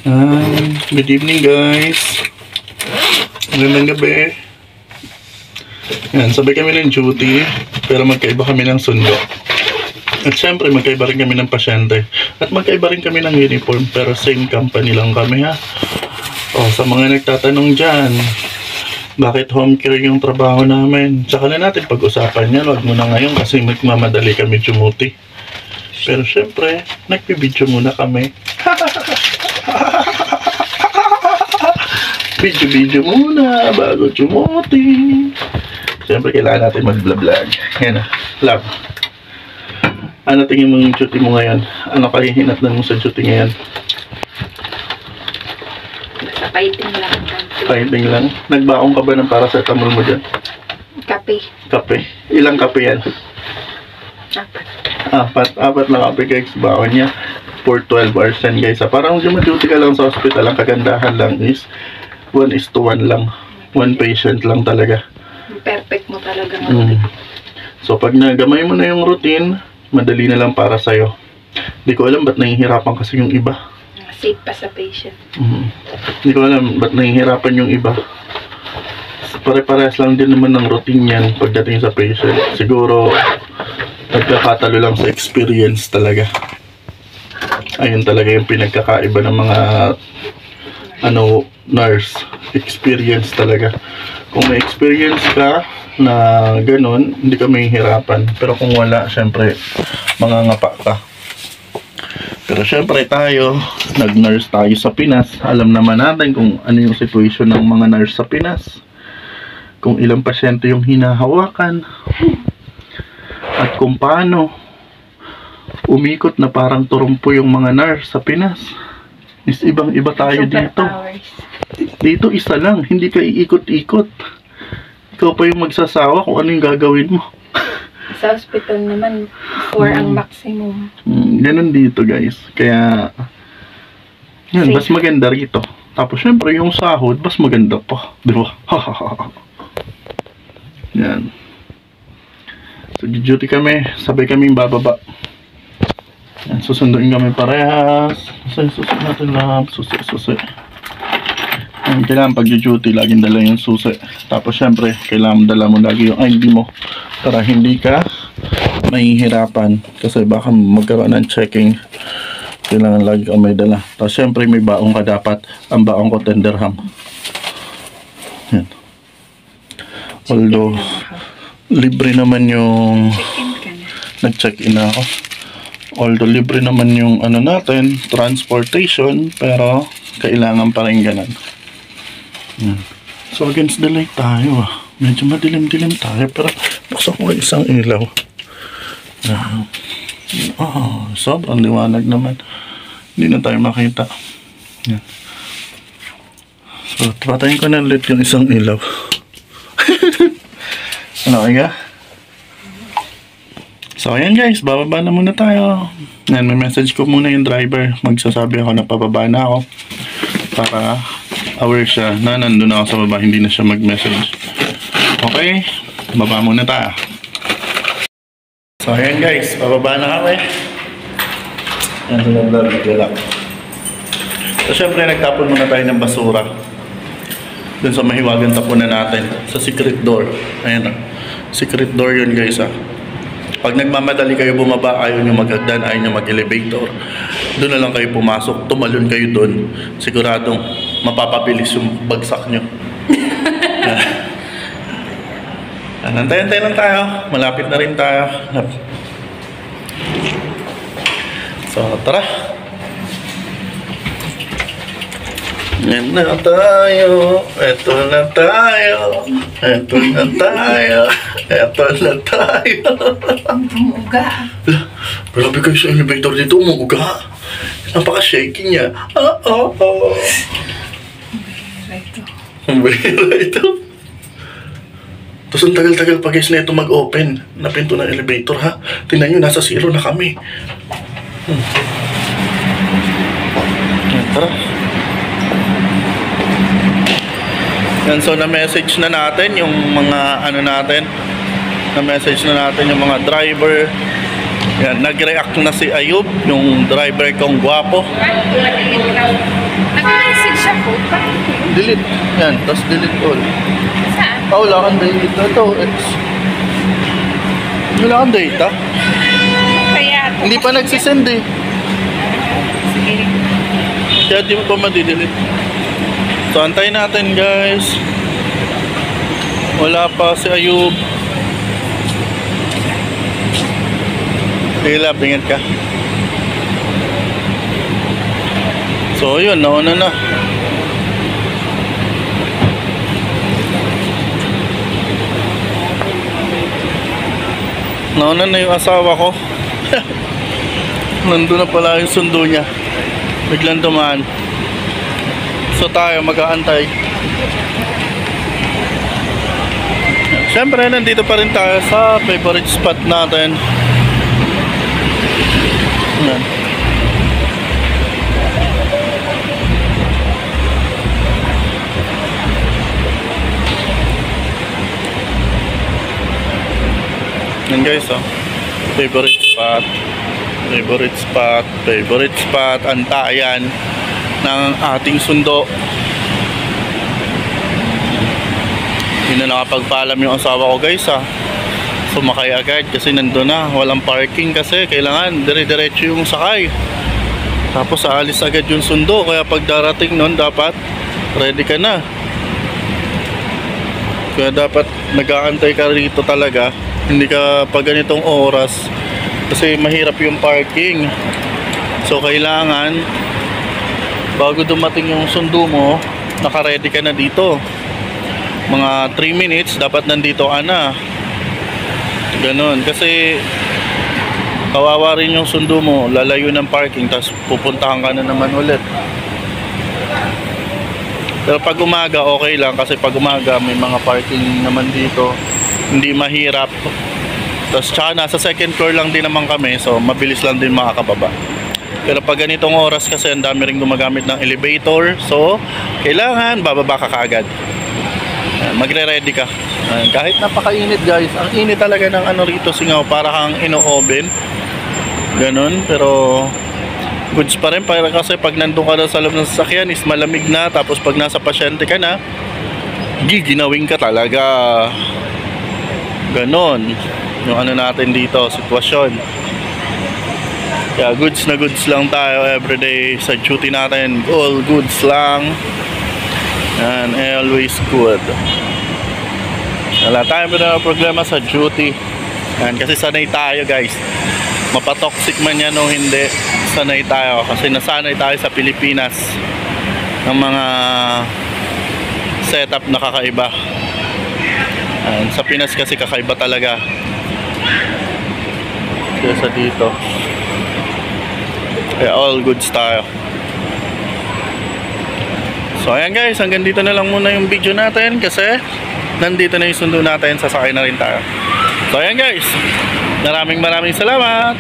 Good evening guys. Magandang gabi. Yan, sabay kami ng duty, pero magkaiba kami ng sundo. At syempre, magkaiba rin kami ng pasyente. At magkaiba rin kami ng uniform, pero same company lang kami ha. O, sa mga nagtatanong dyan, bakit home care yung trabaho namin? Tsaka na natin pag-usapan yan, wag muna ngayon kasi magmamadali kami dumuti. Pero syempre, nagpibidyo muna kami. Video muna bago dumuti. Siyempre kailangan natin mag-vlog. Yan na, love. Ano tingin mo yung duty mo ngayon? Ano kahihinatnan mo sa duty ngayon? Sa fighting lang. Fighting lang? Nagbaong ka ba ng paracetamol mo dyan? Kape. Kape? Ilang kape yan? 4. Apat lang kape guys. Baon niya for 12 hours yan guys. Parang duty ka lang sa hospital. Ang kagandahan lang is 1:1 lang. 1 patient lang talaga. Perfect mo talaga. So pag nagamay mo na yung routine, madali na lang para sa'yo. Hindi ko alam ba't nahihirapan kasi yung iba. Safe pa sa patient. Hindi ko alam ba't nahihirapan yung iba. Pare-parehas lang din naman ng routine yan pagdating sa patient. Siguro nagkakatalo lang sa experience talaga. Ayun talaga yung pinagkakaiba ng mga nurse. Experience talaga. Kung may experience ka na ganun, hindi ka mahihirapan. Pero kung wala, syempre mangangapa ka. Pero syempre tayo, nag-nurse tayo sa Pinas. Alam naman natin kung ano yung situation ng mga nurse sa Pinas. Kung ilang pasyente yung hinahawakan. At kung paano umikot na parang turumpo yung mga nurse sa Pinas. Is ibang-iba tayo dito. Dito isa lang, hindi ka iikot-ikot. Ikaw pa yung magsasawa kung ano yung gagawin mo. Sa hospital naman, 4 ang maximum. Ganun dito guys. Kaya, yun, mas maganda rito. Tapos syempre yung sahod, mas maganda pa. Di ba? Yan. So, duty kami. Sabay kaming bababa. Yan, susunduin kami parehas. Susi natin lang. Susi. Yan, kailangan pag-duty, laging dala yung susi. Tapos syempre, kailangan dala mo lagi yung ID mo para hindi ka mahihirapan. Kasi baka magkaroon ng checking. Kailangan lagi ka may dala. Tapos syempre, may baong ka dapat. Ang baong ko, 10 dirham. Yan. Although, libre naman yung nag-check-in na ako. Although libre naman yung natin, transportation, pero kailangan pa rin ganun. So against the light tayo Medyo madilim-dilim tayo, pero buksan ko isang ilaw. Sobrang liwanag naman. Hindi na tayo makita. Yan. So patayin ko na ulit yung isang ilaw. Ano kaya? So ayan guys, bababa na muna tayo. Yan, may message ko muna yung driver. Magsasabi ako na pababa na ako para aware siya na nandun ako sa baba, hindi na siya mag-message. Okay, baba muna tayo. So ayan guys, bababa na kami. Yan, sinabla. So syempre nagtapon muna tayo ng basura dun sa mahiwagang tapunan natin sa secret door. Ayan secret door yun guys Pag nagmamadali kayo bumaba, ayaw nyo mag-hagdan, ayaw nyo mag-elevator, doon na lang kayo pumasok, tumalon kayo doon. Siguradong mapapabilis yung bagsak nyo. Antay-antay lang tayo. Malapit na rin tayo. So, tara. Yan na tayo. Eto na tayo. Eto na tayo. Eto na tayo. Umuuga. Grabe kayo sa elevator dito. Umuuga. Napaka-shaking niya. Bira ito. Tapos ang tagal-tagal pa guys na ito mag-open na pinto ng elevator ha. Tingnan nyo, nasa 0 na kami. Tara. Yan, so na-message na natin yung mga natin. Na-message na natin yung mga driver. Yan, nag-react na si Ayub, yung driver kong gwapo. Nag-message ako. Bakit? Delete. Yan, tapos delete all. Saan? Wala kang delete na to. Wala kang data. Kaya to. Hindi pa nagsisend eh. Sige. Kaya di mo pa madidelete. So, antayin natin guys. Wala pa si Ayub. Sige lab, ingat ka. So, yun, nauna na. Nauna na yung asawa ko. Nandun na pala yung sundo niya. Biglang dumaan. So tayo mag-aantay. Siyempre nandito pa rin tayo sa favorite spot natin. Yan. Yan guys, oh. Favorite spot. Favorite spot. Favorite spot. Antayan ng ating sundo. Hindi na nakapagpaalam yung asawa ko guys, ah. Sumakay agad kasi nandun na. Walang parking kasi. Kailangan dire-diretso yung sakay. Tapos aalis agad yung sundo. Kaya pag darating nun, dapat ready ka na. Kaya dapat nag-aantay ka rito talaga. Hindi ka pag ganitong oras. Kasi mahirap yung parking. So kailangan bago dumating yung sundo mo, naka-ready ka na dito. Mga 3 minutes dapat nandito ka na. Ganon. Kasi kawawa rin yung sundo mo, lalayo ng parking, tapos pupuntahan ka na naman ulit. Pero pag umaga okay lang, kasi pag umaga may mga parking naman dito, hindi mahirap. Tapos tsaka nasa second floor lang din naman kami, so mabilis lang din makakababa. Pero pag ganitong oras kasi ang dami rin gumagamit ng elevator, so kailangan bababa ka kaagad. Magre-ready ka. Kahit napakainit guys, ang init talaga ng ano rito Singaw, para kang ino-oven. Ganon, pero goods pa rin para kasi pag nandun ka na sa loob ng sasakyan is malamig na, tapos pag nasa pasyente ka na, giginawin ka talaga. Ganon yung ano natin dito, sitwasyon. Kaya goods na goods lang tayo everyday sa duty natin. All goods lang. And always good. Wala tayong problema sa duty. Yan, kasi sanay tayo guys. Mapatoxic man yan o hindi, sanay tayo. Kasi nasanay tayo sa Pilipinas ng mga setup na kakaiba. Yan, sa Pinas kasi kakaiba talaga. Kaya sa dito. Kaya all goods tayo. So ayan guys, hanggang dito na lang muna yung video natin kasi nandito na yung sundo natin, sasakay na rin tayo. So ayan guys, maraming salamat.